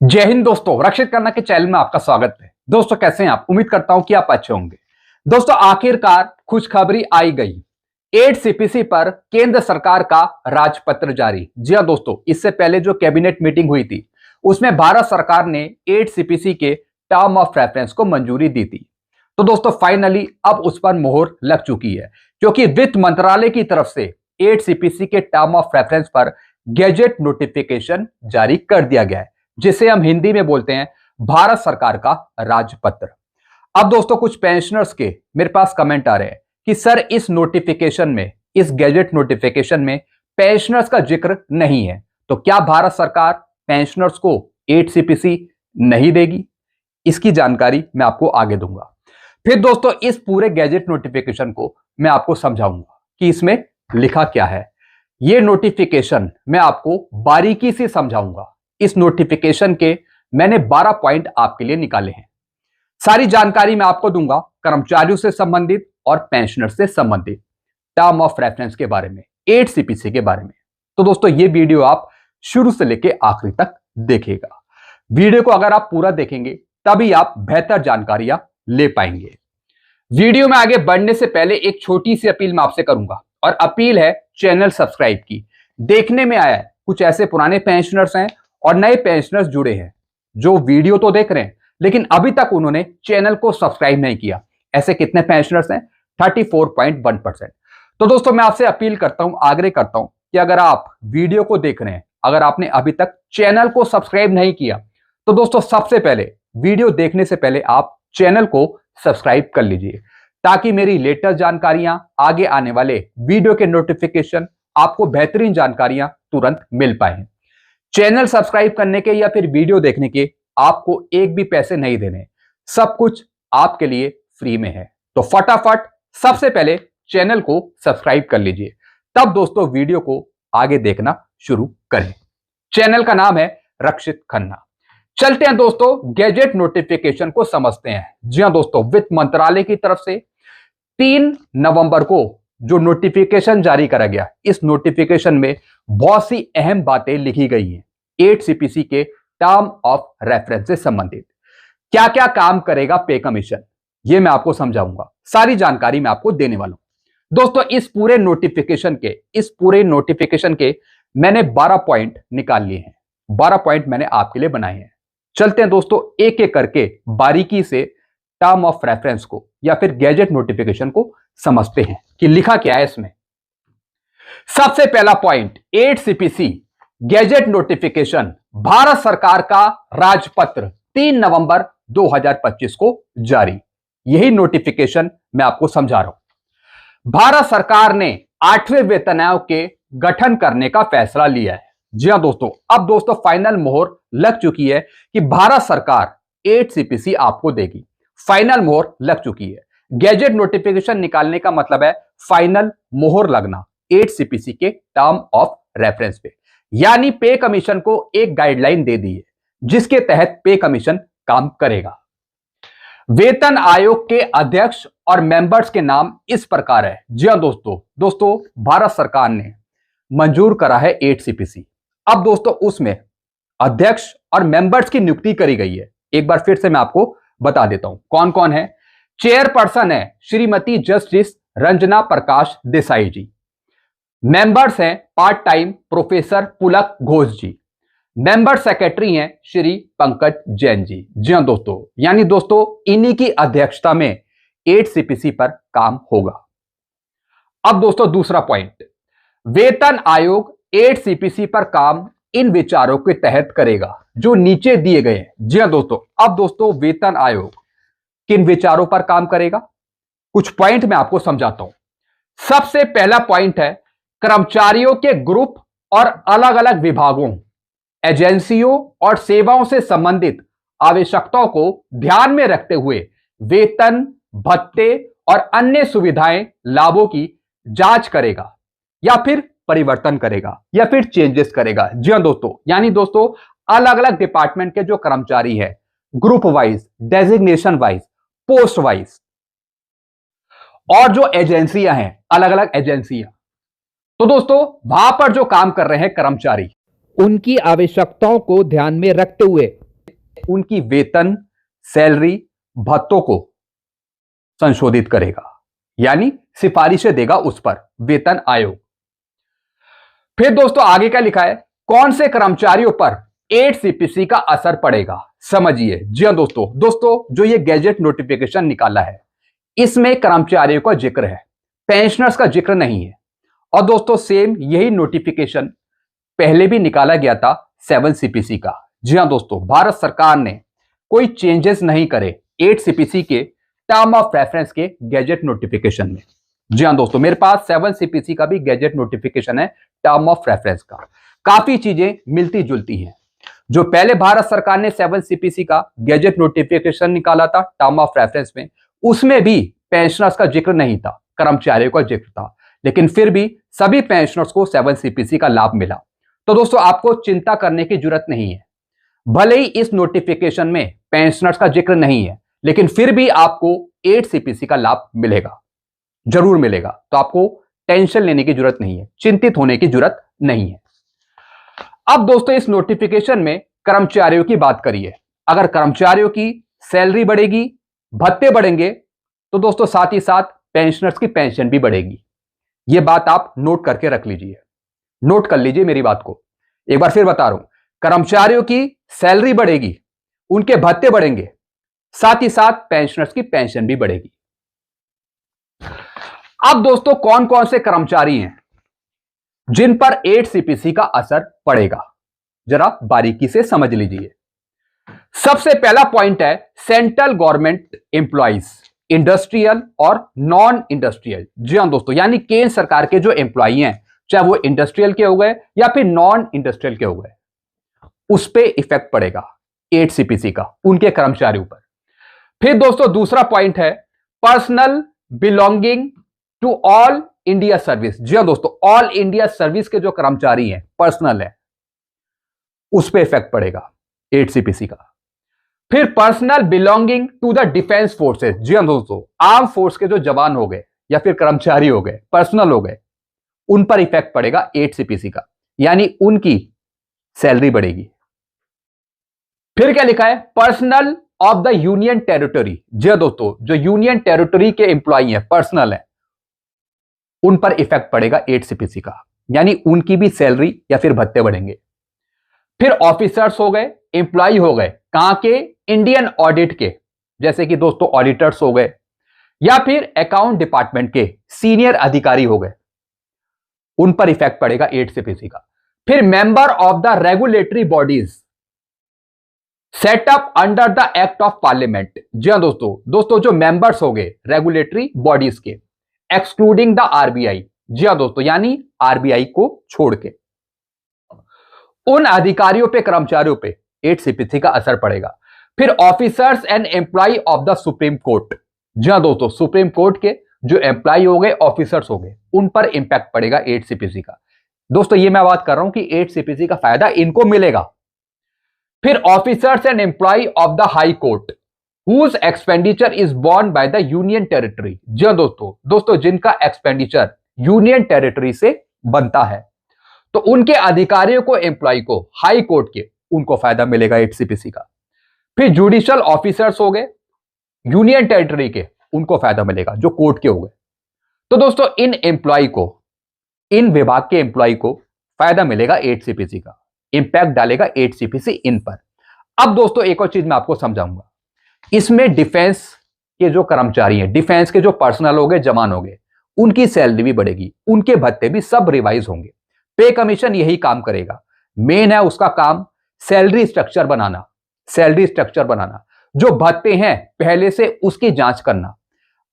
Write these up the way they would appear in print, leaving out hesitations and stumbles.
जय हिंद दोस्तों, रक्षित करना के चैनल में आपका स्वागत है। दोस्तों कैसे हैं आप? उम्मीद करता हूं कि आप अच्छे होंगे। दोस्तों आखिरकार खुशखबरी आई गई। 8 सीपीसी पर केंद्र सरकार का राजपत्र जारी। जी हां दोस्तों, इससे पहले जो कैबिनेट मीटिंग हुई थी उसमें भारत सरकार ने 8 सीपीसी के टर्म ऑफ रेफरेंस को मंजूरी दी थी। तो दोस्तों फाइनली अब उस पर मोहर लग चुकी है, क्योंकि वित्त मंत्रालय की तरफ से 8 सीपीसी के टर्म ऑफ रेफरेंस पर गैजेट नोटिफिकेशन जारी कर दिया गया है, जिसे हम हिंदी में बोलते हैं भारत सरकार का राजपत्र। अब दोस्तों कुछ पेंशनर्स के मेरे पास कमेंट आ रहे हैं कि सर इस नोटिफिकेशन में, इस गैजेट नोटिफिकेशन में पेंशनर्स का जिक्र नहीं है, तो क्या भारत सरकार पेंशनर्स को 8 सीपीसी नहीं देगी? इसकी जानकारी मैं आपको आगे दूंगा। फिर दोस्तों इस पूरे गैजेट नोटिफिकेशन को मैं आपको समझाऊंगा कि इसमें लिखा क्या है। यह नोटिफिकेशन मैं आपको बारीकी से समझाऊंगा। इस नोटिफिकेशन के मैंने 12 पॉइंट आपके लिए निकाले हैं। सारी जानकारी मैं आपको दूंगा कर्मचारियों से संबंधित और पेंशनर से संबंधित टर्म ऑफ रेफरेंस के बारे में, 8 सीपीसी के बारे में। तो दोस्तों ये वीडियो आप शुरू से लेकर आखिरी तक देखिएगा। वीडियो को अगर आप पूरा देखेंगे तभी आप बेहतर जानकारियां ले पाएंगे। वीडियो में आगे बढ़ने से पहले एक छोटी सी अपील मैं आपसे करूंगा, और अपील है चैनल सब्सक्राइब की। देखने में आया है कुछ ऐसे पुराने पेंशनर्स हैं और नए पेंशनर्स जुड़े हैं जो वीडियो तो देख रहे हैं लेकिन अभी तक उन्होंने चैनल को सब्सक्राइब नहीं किया। ऐसे कितने पेंशनर्स हैं? 34.1%। तो दोस्तों मैं आपसे अपील करता हूं, आग्रह करता हूं कि अगर आप वीडियो को देख रहे हैं, अगर आपने अभी तक चैनल को सब्सक्राइब नहीं किया, तो दोस्तों सबसे पहले वीडियो देखने से पहले आप चैनल को सब्सक्राइब कर लीजिए, ताकि मेरी लेटेस्ट जानकारियां, आगे आने वाले वीडियो के नोटिफिकेशन, आपको बेहतरीन जानकारियां तुरंत मिल पाए। चैनल सब्सक्राइब करने के या फिर वीडियो देखने के आपको एक भी पैसे नहीं देने, सब कुछ आपके लिए फ्री में है। तो फटाफट सबसे पहले चैनल को सब्सक्राइब कर लीजिए, तब दोस्तों वीडियो को आगे देखना शुरू करें। चैनल का नाम है रक्षित खन्ना। चलते हैं दोस्तों गैजेट नोटिफिकेशन को समझते हैं। जी हां दोस्तों, वित्त मंत्रालय की तरफ से 3 नवंबर को जो नोटिफिकेशन जारी करा गया, इस नोटिफिकेशन में बहुत सी अहम बातें लिखी गई हैं 8 सीपीसी के टर्म ऑफ रेफरेंस से संबंधित। क्या क्या काम करेगा पे कमीशन, यह मैं आपको समझाऊंगा। सारी जानकारी मैं आपको देने वाला हूं। दोस्तों इस पूरे नोटिफिकेशन के मैंने 12 पॉइंट निकाल लिए हैं। 12 पॉइंट मैंने आपके लिए बनाए हैं। चलते हैं दोस्तों एक एक करके बारीकी से टर्म ऑफ रेफरेंस को या फिर गैजेट नोटिफिकेशन को समझते हैं कि लिखा क्या है इसमें। सबसे पहला point, 8 CPC gadget notification Bharat सरकार का राजपत्र 3 नवंबर 2025 को जारी। यही नोटिफिकेशन मैं आपको समझा रहा हूं। भारत सरकार ने 8वें वेतन आयोग के गठन करने का फैसला लिया है। जी हां दोस्तों, अब दोस्तों फाइनल मोहर लग चुकी है कि भारत सरकार 8 सीपीसी आपको देगी। फाइनल मोहर लग चुकी है। गैजेट नोटिफिकेशन निकालने का मतलब है फाइनल मोहर लगना 8 सीपीसी के टर्म ऑफ रेफरेंस पे, यानी पे कमीशन को एक गाइडलाइन दे दी है जिसके तहत पे कमीशन काम करेगा। वेतन आयोग के अध्यक्ष और मेंबर्स के नाम इस प्रकार है। जी हां दोस्तों भारत सरकार ने मंजूर करा है 8 सीपीसी। अब दोस्तों उसमें अध्यक्ष और मेंबर्स की नियुक्ति करी गई है। एक बार फिर से मैं आपको बता देता हूं कौन कौन है। चेयरपर्सन है श्रीमती जस्टिस रंजना प्रकाश देसाई जी। मेंबर्स हैं पार्ट टाइम प्रोफेसर पुलक घोष जी। मेंबर सेक्रेटरी हैं श्री पंकज जैन जी। जी हां दोस्तों, यानी दोस्तों इन्हीं की अध्यक्षता में 8 सीपीसी पर काम होगा। अब दोस्तों दूसरा पॉइंट, वेतन आयोग 8 सीपीसी पर काम इन विचारों के तहत करेगा जो नीचे दिए गए हैं। जी हां दोस्तों, अब दोस्तों वेतन आयोग किन विचारों पर काम करेगा, कुछ पॉइंट मैं आपको समझाता हूं। सबसे पहला पॉइंट है कर्मचारियों के ग्रुप और अलग अलग विभागों, एजेंसियों और सेवाओं से संबंधित आवश्यकताओं को ध्यान में रखते हुए वेतन, भत्ते और अन्य सुविधाएं, लाभों की जांच करेगा या फिर परिवर्तन करेगा या फिर चेंजेस करेगा। जी हां दोस्तों, यानी दोस्तों अलग अलग डिपार्टमेंट के जो कर्मचारी है, group wise, designation wise, post wise, और जो एजेंसियां हैं, अलग अलग एजेंसियां, तो दोस्तों वहां पर जो काम कर रहे हैं कर्मचारी, उनकी आवश्यकताओं को ध्यान में रखते हुए उनकी वेतन, सैलरी, भत्तों को संशोधित करेगा, यानी सिफारिशें देगा उस पर वेतन आयोग। फिर दोस्तों आगे क्या लिखा है, कौन से कर्मचारियों पर 8 सीपीसी का असर पड़ेगा, समझिए। जी हां दोस्तों जो ये गैजेट नोटिफिकेशन निकाला है इसमें कर्मचारियों का जिक्र है, पेंशनर्स का जिक्र नहीं है। और दोस्तों सेम यही नोटिफिकेशन पहले भी निकाला गया था 7 सीपीसी का। जी हां दोस्तों, भारत सरकार ने कोई चेंजेस नहीं करे 8 सीपीसी के टर्म ऑफ रेफरेंस के गैजेट नोटिफिकेशन में। जी हां दोस्तों, मेरे पास 7 सीपीसी का भी गैजेट नोटिफिकेशन है टर्म ऑफ रेफरेंस का। काफी चीजें मिलती जुलती हैं। जो पहले भारत सरकार ने 7 सीपीसी का गैजेट नोटिफिकेशन निकाला था टर्म ऑफ रेफरेंस में, उसमें भी पेंशनर्स का जिक्र नहीं था, कर्मचारियों का जिक्र था, लेकिन फिर भी सभी पेंशनर्स को 7 सीपीसी का लाभ मिला। तो दोस्तों आपको चिंता करने की जरूरत नहीं है। भले ही इस नोटिफिकेशन में पेंशनर्स का जिक्र नहीं है, लेकिन फिर भी आपको 8 सीपीसी का लाभ मिलेगा, जरूर मिलेगा। तो आपको टेंशन लेने की जरूरत नहीं है, चिंतित होने की जरूरत नहीं है। अब दोस्तों इस नोटिफिकेशन में कर्मचारियों की बात करिए। अगर कर्मचारियों की सैलरी बढ़ेगी, भत्ते बढ़ेंगे, तो दोस्तों साथ ही साथ पेंशनर्स की पेंशन भी बढ़ेगी। यह बात आप नोट करके रख लीजिए, नोट कर लीजिए मेरी बात को। एक बार फिर बता रहा हूं, कर्मचारियों की सैलरी बढ़ेगी, उनके भत्ते बढ़ेंगे, साथ ही साथ पेंशनर्स की पेंशन भी बढ़ेगी। अब दोस्तों कौन कौन से कर्मचारी हैं जिन पर 8 सीपीसी का असर पड़ेगा, जरा बारीकी से समझ लीजिए। सबसे पहला पॉइंट है सेंट्रल गवर्नमेंट एम्प्लॉइज, इंडस्ट्रियल और नॉन इंडस्ट्रियल। जी हां दोस्तों, यानी केंद्र सरकार के जो एम्प्लॉई हैं, चाहे वो इंडस्ट्रियल के हो गए या फिर नॉन इंडस्ट्रियल के हो गए, उस पर इफेक्ट पड़ेगा 8 सीपीसी का, उनके कर्मचारियों पर। फिर दोस्तों दूसरा पॉइंट है personal belonging to all India service. जी हां दोस्तों, ऑल इंडिया सर्विस के जो कर्मचारी हैं, पर्सनल है, उस पर इफेक्ट पड़ेगा 8 सीपीसी का। फिर personal belonging to the defence forces. जी हां दोस्तों, आर्म फोर्स के जो जवान हो गए या फिर कर्मचारी हो गए, पर्सनल हो गए, उन पर इफेक्ट पड़ेगा 8 सीपीसी का, यानी उनकी सैलरी बढ़ेगी। फिर क्या लिखा है, personal of the union territory. जी हां दोस्तों, जो यूनियन टेरिटरी के एम्प्लॉई हैं, पर्सनल है, उन पर इफेक्ट पड़ेगा 8 सीपीसी का, यानी उनकी भी सैलरी या फिर भत्ते बढ़ेंगे। फिर ऑफिसर्स हो गए, एम्प्लॉय हो गए, कहां के, इंडियन ऑडिट के, जैसे कि दोस्तों ऑडिटर्स हो गए, या फिर अकाउंट डिपार्टमेंट के सीनियर अधिकारी हो गए, उन पर इफेक्ट पड़ेगा 8 सीपीसी का। फिर member of the regulatory bodies setup under the act of parliament. जी हां दोस्तों जो मेंबर्स हो गए रेगुलेटरी बॉडीज के, एक्सक्लूडिंग द आरबीआई। जी हां दोस्तों, यानी आरबीआई को छोड़ के, उन अधिकारियों पे, कर्मचारियों पे 8 सीपीसी का असर पड़ेगा। फिर officers and employ of the supreme court. जी हां दोस्तों, सुप्रीम कोर्ट के जो एम्प्लॉय हो गए, ऑफिसर्स हो गए, उन पर इंपैक्ट पड़ेगा 8 सीपीसी का। दोस्तों ये मैं बात कर रहा हूं कि 8 सीपीसी का फायदा इनको मिलेगा। फिर officers and employ of the high court whose expenditure is borne by the union territory. जी हां दोस्तों जिनका एक्सपेंडिचर यूनियन टेरिटरी से बनता है, तो उनके अधिकारियों को, एम्प्लॉय को, हाई कोर्ट के, उनको फायदा मिलेगा 8 सीपीसी का। फिर जुडिशियल ऑफिसर्स हो गए यूनियन टेरिटरी के, उनको फायदा मिलेगा, जो कोर्ट के हो गए। तो दोस्तों इन एम्प्लॉय को, इन विभाग के एम्प्लॉय को फायदा मिलेगा 8 सीपीसी का, इंपैक्ट डालेगा 8 सीपीसी इन पर। अब दोस्तों एक और चीज मैं आपको समझाऊंगा, इसमें डिफेंस के जो कर्मचारी हैं, डिफेंस के जो पर्सनल हो गए, जवान हो गए, उनकी सैलरी भी बढ़ेगी, उनके भत्ते भी सब रिवाइज होंगे। पे कमीशन यही काम करेगा, मेन है उसका काम सैलरी स्ट्रक्चर बनाना, सैलरी स्ट्रक्चर बनाना। जो भत्ते हैं पहले से उसकी जांच करना,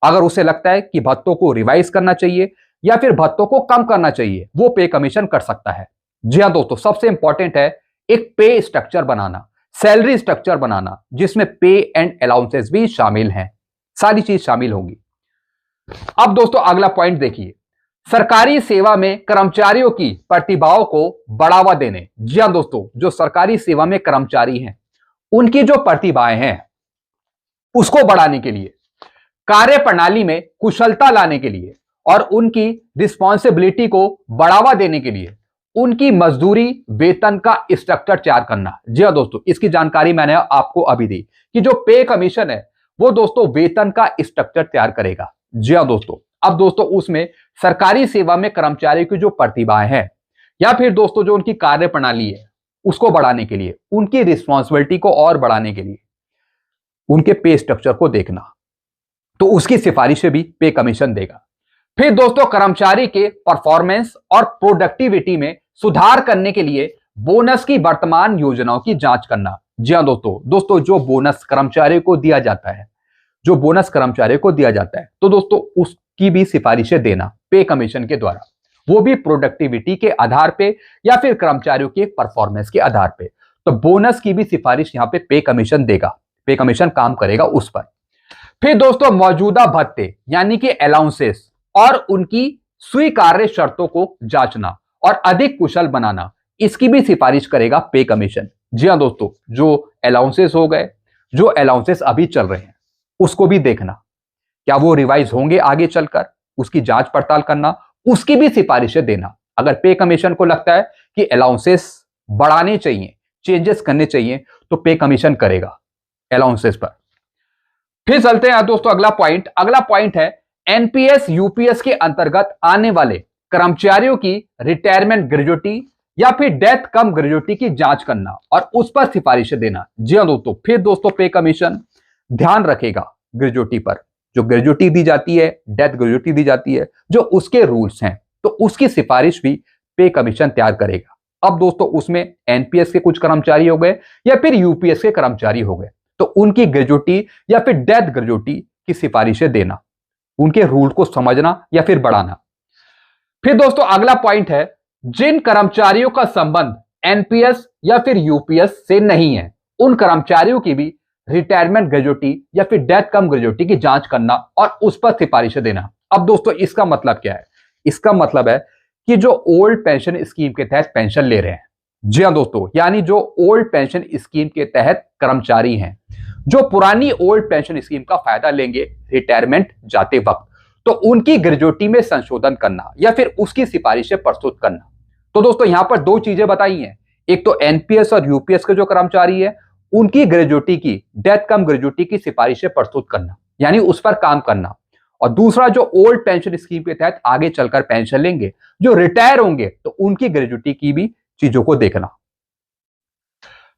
अगर उसे लगता है कि भत्तों को रिवाइज करना चाहिए या फिर भत्तों को कम करना चाहिए, वो पे कमीशन कर सकता है। जी हां दोस्तों, सबसे इंपॉर्टेंट है एक पे स्ट्रक्चर बनाना, सैलरी स्ट्रक्चर बनाना, जिसमें पे एंड अलाउंसेस भी शामिल हैं, सारी चीज शामिल होंगी। अब दोस्तों अगला पॉइंट देखिए, सरकारी सेवा में कर्मचारियों की प्रतिभाओं को बढ़ावा देने। जी हां दोस्तों, जो सरकारी सेवा में कर्मचारी हैं, उनकी जो प्रतिभाएं हैं उसको बढ़ाने के लिए, कार्य प्रणाली में कुशलता लाने के लिए और उनकी रिस्पॉन्सिबिलिटी को बढ़ावा देने के लिए उनकी मजदूरी वेतन का स्ट्रक्चर तैयार करना। जी हाँ दोस्तों, इसकी जानकारी मैंने आपको अभी दी कि जो पे कमीशन है वो दोस्तों वेतन का स्ट्रक्चर तैयार करेगा। जी हाँ दोस्तों, अब दोस्तों उसमें सरकारी सेवा में कर्मचारियों की जो प्रतिभाएं हैं या फिर दोस्तों जो उनकी कार्य प्रणाली है उसको बढ़ाने के लिए, उनकी रिस्पॉन्सिबिलिटी को और बढ़ाने के लिए उनके पे स्ट्रक्चर को देखना, तो उसकी सिफारिशें भी पे कमीशन देगा। फिर दोस्तों कर्मचारी के परफॉर्मेंस और प्रोडक्टिविटी में सुधार करने के लिए बोनस की वर्तमान योजनाओं की जांच करना। जी हाँ दोस्तों जो बोनस कर्मचारियों को दिया जाता है, जो बोनस कर्मचारियों को दिया जाता है, तो दोस्तों उसकी भी सिफारिशें देना पे कमीशन के द्वारा, वो भी प्रोडक्टिविटी के आधार पे या फिर कर्मचारियों के परफॉर्मेंस के आधार पे। तो बोनस की भी सिफारिश यहां पे पे कमीशन देगा, पे कमीशन काम करेगा उस पर। फिर दोस्तों मौजूदा भत्ते यानी कि अलाउंसेस और उनकी स्वीकार्य शर्तों को जांचना और अधिक कुशल बनाना, इसकी भी सिफारिश करेगा पे कमीशन। जी हाँ दोस्तों, जो अलाउंसेस हो गए, जो अलाउंसेस अभी चल रहे हैं उसको भी देखना, क्या वो रिवाइज होंगे आगे चलकर, उसकी जांच पड़ताल करना, उसकी भी सिफारिशें देना। अगर पे कमीशन को लगता है कि अलाउंसेस बढ़ाने चाहिए, चेंजेस करने चाहिए, तो पे कमीशन करेगा अलाउंसेस पर। फिर चलते हैं दोस्तों अगला पॉइंट है एनपीएस यूपीएस के अंतर्गत आने वाले कर्मचारियों की रिटायरमेंट ग्रेजुटी या फिर डेथ कम ग्रेजुटी की जांच करना और उस पर सिफारिशें देना। जी हाँ दोस्तों, फिर दोस्तों पे कमीशन ध्यान रखेगा ग्रेजुटी पर, जो ग्रेजुटी दी जाती है, डेथ ग्रेजुटी दी जाती है, जो उसके रूल्स हैं, तो उसकी सिफारिश भी पे कमीशन तैयार करेगा। अब दोस्तों उसमें एनपीएस के कुछ कर्मचारी हो गए या फिर यूपीएस के कर्मचारी हो गए, तो उनकी ग्रेजुटी या फिर डेथ ग्रेजुटी की सिफारिशें देना, उनके रूल को समझना या फिर बढ़ाना। फिर दोस्तों अगला पॉइंट है जिन कर्मचारियों का संबंध एनपीएस या फिर यूपीएस से नहीं है, उन कर्मचारियों की भी रिटायरमेंट ग्रेजुटी या फिर डेथ कम ग्रेजुटी की जांच करना और उस पर सिफारिशें देना। अब दोस्तों इसका मतलब क्या है? इसका मतलब है कि जो ओल्ड पेंशन स्कीम के तहत पेंशन ले रहे हैं, जी हाँ दोस्तों, यानी जो ओल्ड पेंशन स्कीम के तहत कर्मचारी हैं, जो पुरानी ओल्ड पेंशन स्कीम का फायदा लेंगे रिटायरमेंट जाते वक्त, तो उनकी ग्रेजुटी में संशोधन करना या फिर उसकी सिफारिशें प्रस्तुत करना। तो दोस्तों यहां पर दो चीजें बताई हैं, एक तो एनपीएस और यूपीएस के जो कर्मचारी है उनकी ग्रेजुटी की, डेथ कम ग्रेजुटी की सिफारिशें प्रस्तुत करना, यानी उस पर काम करना, और दूसरा जो ओल्ड पेंशन स्कीम के तहत आगे चलकर पेंशन लेंगे, जो रिटायर होंगे, तो उनकी ग्रेजुटी की भी चीजों को देखना।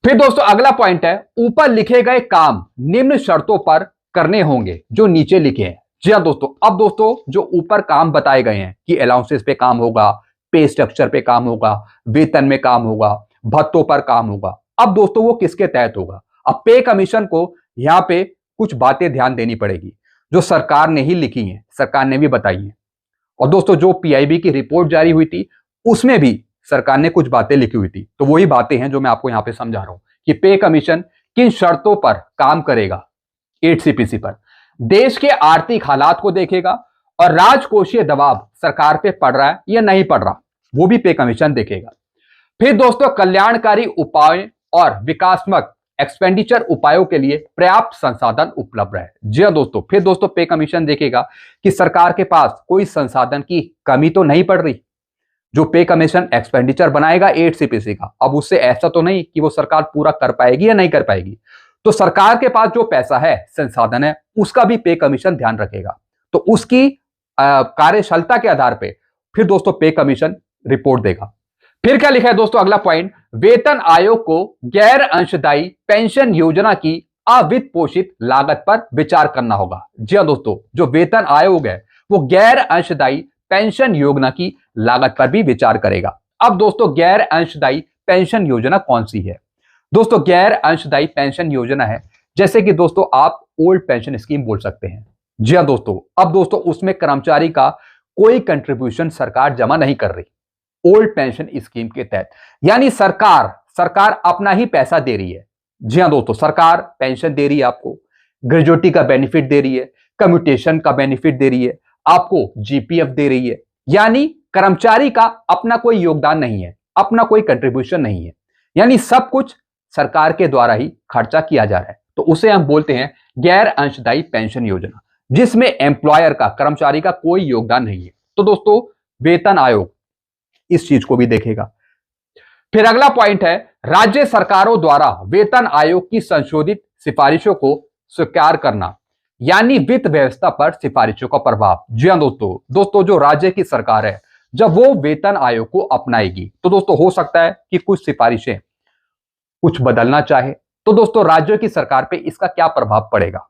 फिर दोस्तों अगला पॉइंट है ऊपर लिखे गए काम निम्न शर्तों पर करने होंगे जो नीचे लिखे हैं। जी हाँ दोस्तों, अब दोस्तों जो ऊपर काम बताए गए हैं कि अलाउंसेस पे काम होगा, पे स्ट्रक्चर पे काम होगा, वेतन में काम होगा, भत्तों पर काम होगा, अब दोस्तों वो किसके तहत होगा? अब पे कमीशन को यहां पे कुछ बातें ध्यान देनी पड़ेगी जो सरकार ने ही लिखी हैं, सरकार ने भी बताई है, और दोस्तों जो पीआईबी की रिपोर्ट जारी हुई थी उसमें भी सरकार ने कुछ बातें लिखी हुई थी, तो वही बातें हैं जो मैं आपको यहां पे समझा रहा हूं कि पे कमीशन किन शर्तों पर काम करेगा। 8CPC पर देश के आर्थिक हालात को देखेगा और राजकोषीय दबाव सरकार पे पड़ रहा है या नहीं पड़ रहा, वो भी पे कमीशन देखेगा। फिर दोस्तों कल्याणकारी उपाय और विकासात्मक एक्सपेंडिचर उपायों के लिए पर्याप्त संसाधन उपलब्ध है। जी हाँ दोस्तों, फिर दोस्तों पे कमीशन देखेगा कि सरकार के पास कोई संसाधन की कमी तो नहीं पड़ रही। जो पे कमीशन एक्सपेंडिचर बनाएगा 8CPC का, अब उससे ऐसा तो नहीं कि वो सरकार पूरा कर पाएगी या नहीं कर पाएगी, तो सरकार के पास जो पैसा है, संसाधन है, उसका भी पे कमीशन ध्यान रखेगा, तो उसकी कार्यक्षमता के आधार पे फिर दोस्तों पे कमीशन रिपोर्ट देगा। फिर क्या लिखा है दोस्तों अगला पॉइंट, वेतन आयोग को गैर अंशदायी पेंशन योजना की अवित्त पोषित लागत पर विचार करना होगा। जी हाँ दोस्तों, जो वेतन आयोग है वो गैर अंशदायी पेंशन योजना की लागत पर भी विचार करेगा। अब दोस्तों गैर अंशदायी पेंशन योजना कौन सी है? दोस्तों गैर अंशदायी पेंशन योजना है जैसे कि दोस्तों आप ओल्ड पेंशन स्कीम बोल सकते हैं। जी हाँ दोस्तों, अब दोस्तों उसमें कर्मचारी का कोई कंट्रीब्यूशन सरकार जमा नहीं कर रही ओल्ड पेंशन स्कीम के तहत, यानी सरकार अपना ही पैसा दे रही है। जी हाँ दोस्तों, सरकार पेंशन दे रही है आपको, ग्रेजुटी का बेनिफिट दे रही है, कम्यूटेशन का बेनिफिट दे रही है, आपको जीपीएफ दे रही है, यानी कर्मचारी का अपना कोई योगदान नहीं है, अपना कोई कंट्रीब्यूशन नहीं है, यानी सब कुछ सरकार के द्वारा ही खर्चा किया जा रहा है, तो उसे हम बोलते हैं गैर अंशदायी पेंशन योजना, जिसमें एम्प्लॉयर का, कर्मचारी का कोई योगदान नहीं है। तो दोस्तों वेतन आयोग इस चीज को भी देखेगा। फिर अगला पॉइंट है, राज्य सरकारों द्वारा वेतन आयोग की संशोधित सिफारिशों को स्वीकार करना, यानी वित्त व्यवस्था पर सिफारिशों का प्रभाव। जी हाँ दोस्तों जो राज्य की सरकार है, जब वो वेतन आयोग को अपनाएगी तो दोस्तों हो सकता है कि कुछ सिफारिशें कुछ बदलना चाहे, तो दोस्तों राज्यों की सरकार पे इसका क्या प्रभाव पड़ेगा,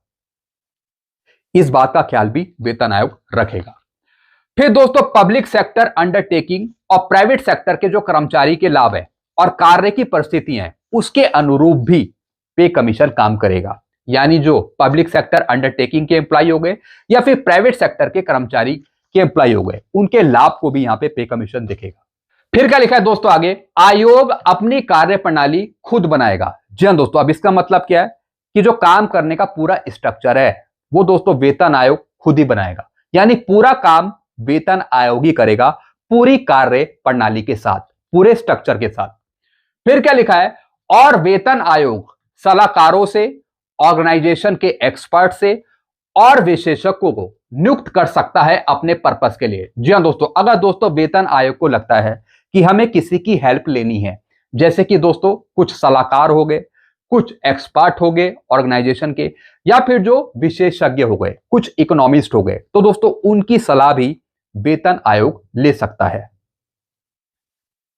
इस बात का ख्याल भी वेतन आयोग रखेगा। फिर दोस्तों पब्लिक सेक्टर अंडरटेकिंग और प्राइवेट सेक्टर के जो कर्मचारी के लाभ है और कार्य की परिस्थितियां हैं उसके अनुरूप भी पे कमीशन काम करेगा, यानी जो पब्लिक सेक्टर अंडरटेकिंग के एम्प्लॉय हो गए या फिर प्राइवेट सेक्टर के कर्मचारी के एम्प्लॉय हो गए, उनके लाभ को भी यहां पे कमीशन दिखेगा। फिर क्या लिखा है दोस्तों आगे, आयोग अपनी कार्य प्रणाली खुद बनाएगा। जी हाँ दोस्तों, अब इसका मतलब क्या है कि जो काम करने का पूरा स्ट्रक्चर है वो दोस्तों वेतन आयोग खुद ही बनाएगा, यानी पूरा काम वेतन आयोग ही करेगा, पूरी कार्य प्रणाली के साथ, पूरे स्ट्रक्चर के साथ। फिर क्या लिखा है, और वेतन आयोग सलाहकारों से, ऑर्गेनाइजेशन के एक्सपर्ट से और विशेषज्ञों को नियुक्त कर सकता है अपने पर्पस के लिए। जी हाँ दोस्तों, अगर दोस्तों वेतन आयोग को लगता है कि हमें किसी की हेल्प लेनी है, जैसे कि दोस्तों कुछ सलाहकार हो गए, कुछ एक्सपर्ट हो गए ऑर्गेनाइजेशन के, या फिर जो विशेषज्ञ हो गए, कुछ इकोनॉमिस्ट हो गए, तो दोस्तों उनकी सलाह भी वेतन आयोग ले सकता है।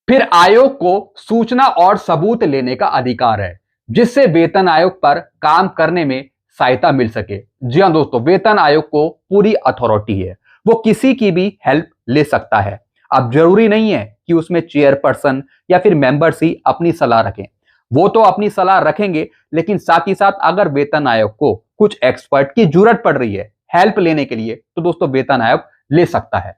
फिर आयोग को सूचना और सबूत लेने का अधिकार है, जिससे वेतन आयोग पर काम करने में सहायता मिल सके। जी हां दोस्तों, वेतन आयोग को पूरी अथॉरिटी है, वो किसी की भी हेल्प ले सकता है। अब जरूरी नहीं है कि उसमें चेयरपर्सन या फिर मेंबर्स ही अपनी सलाह रखें, वो तो अपनी सलाह रखेंगे, लेकिन साथ ही साथ अगर वेतन आयोग को कुछ एक्सपर्ट की जरूरत पड़ रही है हेल्प लेने के लिए, तो दोस्तों वेतन आयोग ले सकता है।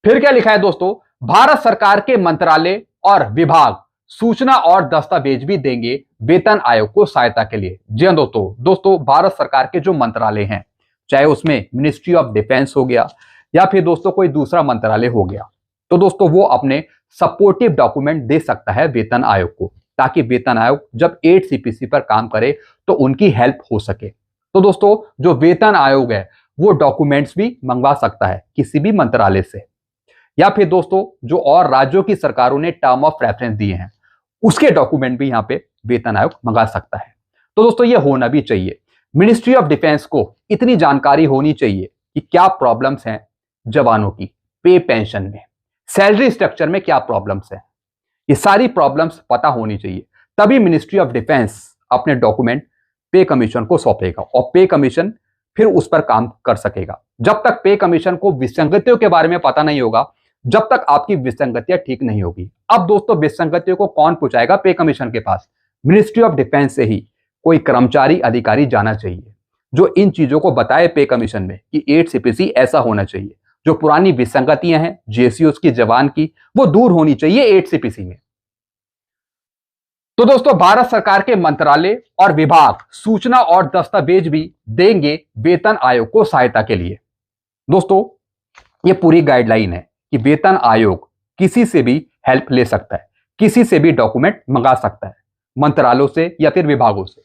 फिर क्या लिखा है दोस्तों, भारत सरकार के मंत्रालय और विभाग सूचना और दस्तावेज भी देंगे वेतन आयोग को सहायता के लिए। जी हाँ दोस्तों भारत सरकार के जो मंत्रालय हैं, चाहे उसमें मिनिस्ट्री ऑफ डिफेंस हो गया या फिर दोस्तों कोई दूसरा मंत्रालय हो गया, तो दोस्तों वो अपने सपोर्टिव डॉक्यूमेंट दे सकता है वेतन आयोग को, ताकि वेतन आयोग जब 8 सीपीसी पर काम करे तो उनकी हेल्प हो सके। तो दोस्तों जो वेतन आयोग है वो डॉक्यूमेंट्स भी मंगवा सकता है किसी भी मंत्रालय से, या फिर दोस्तों जो और राज्यों की सरकारों ने टर्म ऑफ रेफरेंस दिए हैं उसके डॉक्यूमेंट भी यहां पे वेतन आयोग मंगा सकता है। तो दोस्तों ये होना भी चाहिए। मिनिस्ट्री ऑफ डिफेंस को इतनी जानकारी होनी चाहिए कि क्या प्रॉब्लम्स हैं जवानों की पे पेंशन में, सैलरी स्ट्रक्चर में क्या प्रॉब्लम्स हैं, ये सारी प्रॉब्लम्स पता होनी चाहिए, तभी मिनिस्ट्री ऑफ डिफेंस अपने डॉक्यूमेंट पे कमीशन को सौंपेगा और पे कमीशन फिर उस पर काम कर सकेगा। जब तक पे कमीशन को विसंगतियों के बारे में पता नहीं होगा, जब तक आपकी विसंगतियां ठीक नहीं होगी। अब दोस्तों विसंगतियों को कौन पहुंचाएगा पे कमीशन के पास, मिनिस्ट्री ऑफ डिफेंस से ही कोई कर्मचारी अधिकारी जाना चाहिए जो इन चीजों को बताए पे कमीशन में कि 8 सीपीसी ऐसा होना चाहिए, जो पुरानी विसंगतियां हैं जेसीओ की जवान की वो दूर होनी चाहिए 8 सीपीसी में। तो दोस्तों भारत सरकार के मंत्रालय और विभाग सूचना और दस्तावेज भी देंगे वेतन आयोग को सहायता के लिए। दोस्तों ये पूरी गाइडलाइन है कि वेतन आयोग किसी से भी हेल्प ले सकता है, किसी से भी डॉक्यूमेंट मंगा सकता है, मंत्रालयों से या फिर विभागों से।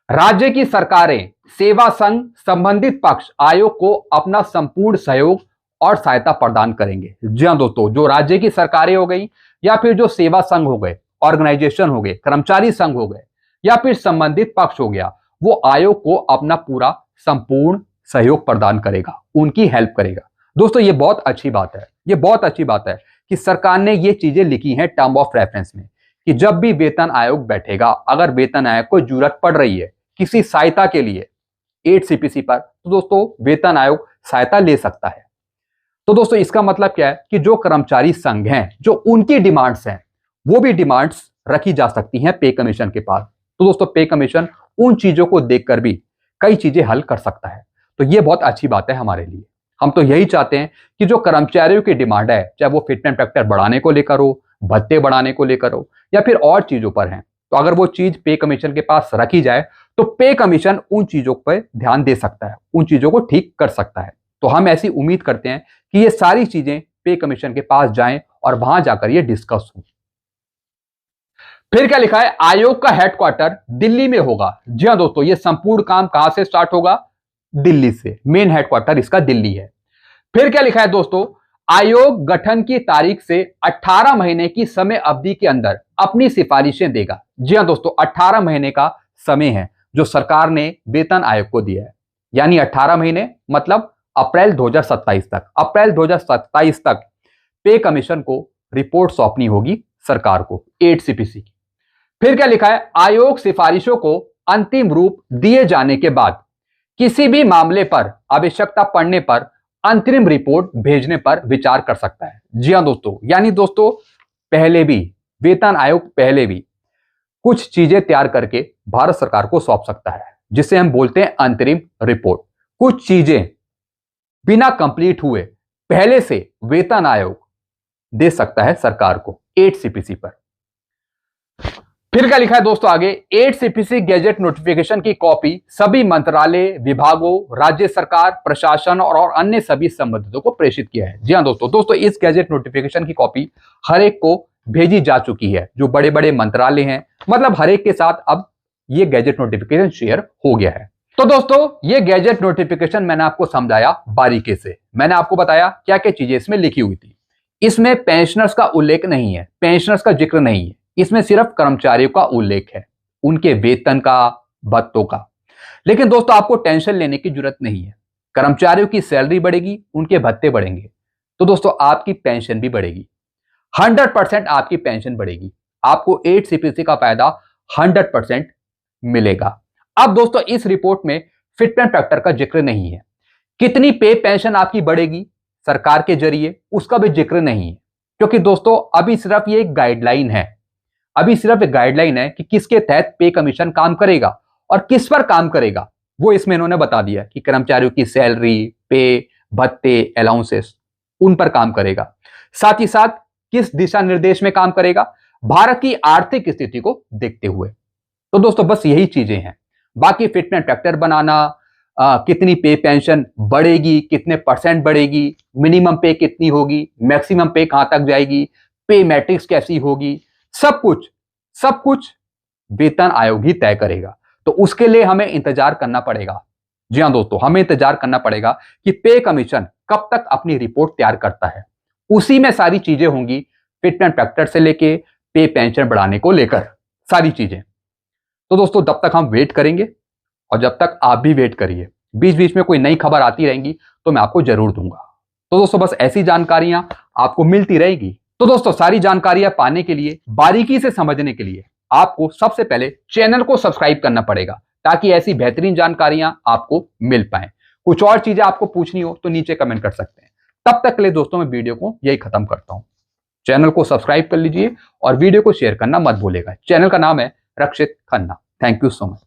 राज्य की सरकारें, सेवा संघ, संबंधित पक्ष आयोग को अपना संपूर्ण सहयोग और सहायता प्रदान करेंगे। जी हाँ दोस्तों, जो राज्य की सरकारें हो गई या फिर जो सेवा संघ हो गए, ऑर्गेनाइजेशन हो गए, कर्मचारी संघ हो गए या फिर संबंधित पक्ष हो गया, वो आयोग को अपना पूरा संपूर्ण सहयोग प्रदान करेगा, उनकी हेल्प करेगा। दोस्तों ये बहुत अच्छी बात है, ये बहुत अच्छी बात है कि सरकार ने ये चीजें लिखी हैं टर्म ऑफ रेफरेंस में कि जब भी वेतन आयोग बैठेगा, अगर वेतन आयोग को जरूरत पड़ रही है किसी सहायता के लिए 8 सीपीसी पर, तो दोस्तों वेतन आयोग सहायता ले सकता है। तो दोस्तों इसका मतलब क्या है कि जो कर्मचारी संघ हैं, जो उनकी डिमांड्स हैं, वो भी डिमांड्स रखी जा सकती हैं पे कमीशन के पास। तो दोस्तों पे कमीशन उन चीजों को देखकर भी कई चीजें हल कर सकता है। तो ये बहुत अच्छी बात है हमारे लिए। हम तो यही चाहते हैं कि जो कर्मचारियों की डिमांड है, चाहे वो फिटमेंट फैक्टर बढ़ाने को लेकर हो, भत्ते बढ़ाने को लेकर हो या फिर और चीजों पर हैं, तो अगर वो चीज पे कमीशन के पास रखी जाए तो पे कमीशन उन चीजों पर ध्यान दे सकता है, उन चीजों को ठीक कर सकता है। तो हम ऐसी उम्मीद करते हैं कि ये सारी चीजें पे कमीशन के पास जाएं और वहां जाकर ये डिस्कस हो। फिर क्या लिखा है, आयोग का हेडक्वार्टर दिल्ली में होगा। जी हाँ दोस्तों, ये संपूर्ण काम कहां से स्टार्ट होगा, दिल्ली से, मेन हेडक्वार्टर इसका दिल्ली है। फिर क्या लिखा है दोस्तों, आयोग गठन की तारीख से 18 महीने की समय अवधि के अंदर अपनी सिफारिशें देगा। जी हां दोस्तों, 18 महीने का समय है जो सरकार ने वेतन आयोग को दिया है, यानी 18 महीने मतलब अप्रैल 2027 तक। अप्रैल 2027 तक पे कमीशन को रिपोर्ट सौंपनी होगी सरकार को, 8 सीपीसी की। फिर क्या लिखा है, आयोग सिफारिशों को अंतिम रूप दिए जाने के बाद किसी भी मामले पर आवश्यकता पड़ने पर अंतरिम रिपोर्ट भेजने पर विचार कर सकता है। जी हां दोस्तों, यानी दोस्तों पहले भी वेतन आयोग पहले भी कुछ चीजें तैयार करके भारत सरकार को सौंप सकता है, जिसे हम बोलते हैं अंतरिम रिपोर्ट। कुछ चीजें बिना कंप्लीट हुए पहले से वेतन आयोग दे सकता है सरकार को 8 सीपीसी पर। फिर क्या लिखा है दोस्तों आगे, 8 सीपीसी गैजेट नोटिफिकेशन की कॉपी सभी मंत्रालय, विभागों, राज्य सरकार, प्रशासन और अन्य सभी संबंधितों को प्रेषित किया है। जी हां दोस्तों इस गैजेट नोटिफिकेशन की कॉपी हर एक को भेजी जा चुकी है, जो बड़े बड़े मंत्रालय हैं, मतलब हर एक के साथ अब ये गैजेट नोटिफिकेशन शेयर हो गया है। तो दोस्तों ये गैजेट नोटिफिकेशन मैंने आपको समझाया बारीकी से। मैंने आपको बताया क्या क्या चीजें इसमें लिखी हुई थी। इसमें पेंशनर्स का उल्लेख नहीं है, पेंशनर्स का जिक्र नहीं है, इसमें सिर्फ कर्मचारियों का उल्लेख है, उनके वेतन का, भत्तों का। लेकिन दोस्तों आपको टेंशन लेने की जरूरत नहीं है। कर्मचारियों की सैलरी बढ़ेगी, उनके भत्ते बढ़ेंगे, तो दोस्तों आपकी पेंशन भी बढ़ेगी। 100% आपकी पेंशन बढ़ेगी, आपको 8 सीपीसी का फायदा 100% मिलेगा। अब दोस्तों इस रिपोर्ट में फिटमेंट फैक्टर का जिक्र नहीं है। कितनी पे पेंशन आपकी बढ़ेगी सरकार के जरिए, उसका भी जिक्र नहीं है, क्योंकि दोस्तों अभी सिर्फ ये एक गाइडलाइन है। अभी सिर्फ एक गाइडलाइन है कि किसके तहत पे कमीशन काम करेगा और किस पर काम करेगा, वो इसमें इन्होंने बता दिया कि कर्मचारियों की सैलरी, पे, भत्ते, अलाउंसेस, उन पर काम करेगा। साथ ही साथ किस दिशा निर्देश में काम करेगा, भारत की आर्थिक स्थिति को देखते हुए। तो दोस्तों बस यही चीजें हैं। बाकी फिटमेंट फैक्टर बनाना, कितनी पे पेंशन बढ़ेगी, कितने परसेंट बढ़ेगी, मिनिमम पे कितनी होगी, मैक्सिमम पे कहां तक जाएगी, पे मैट्रिक्स कैसी होगी, सब कुछ वेतन आयोग ही तय करेगा। तो उसके लिए हमें इंतजार करना पड़ेगा। जी हां दोस्तों, हमें इंतजार करना पड़ेगा कि पे कमीशन कब तक अपनी रिपोर्ट तैयार करता है। उसी में सारी चीजें होंगी, फिटमेंट फैक्टर से लेके पे पेंशन बढ़ाने को लेकर सारी चीजें। तो दोस्तों तब तक हम वेट करेंगे, और जब तक आप भी वेट करिए। बीच बीच में कोई नई खबर आती रहेंगी तो मैं आपको जरूर दूंगा। तो दोस्तों बस ऐसी जानकारियां आपको मिलती रहेगी। तो दोस्तों सारी जानकारियां पाने के लिए, बारीकी से समझने के लिए आपको सबसे पहले चैनल को सब्सक्राइब करना पड़ेगा, ताकि ऐसी बेहतरीन जानकारियां आपको मिल पाए। कुछ और चीजें आपको पूछनी हो तो नीचे कमेंट कर सकते हैं। तब तक के लिए दोस्तों मैं वीडियो को यही खत्म करता हूं। चैनल को सब्सक्राइब कर लीजिए और वीडियो को शेयर करना मत भूलिएगा। चैनल का नाम है Rakshit Khanna. Thank you so much.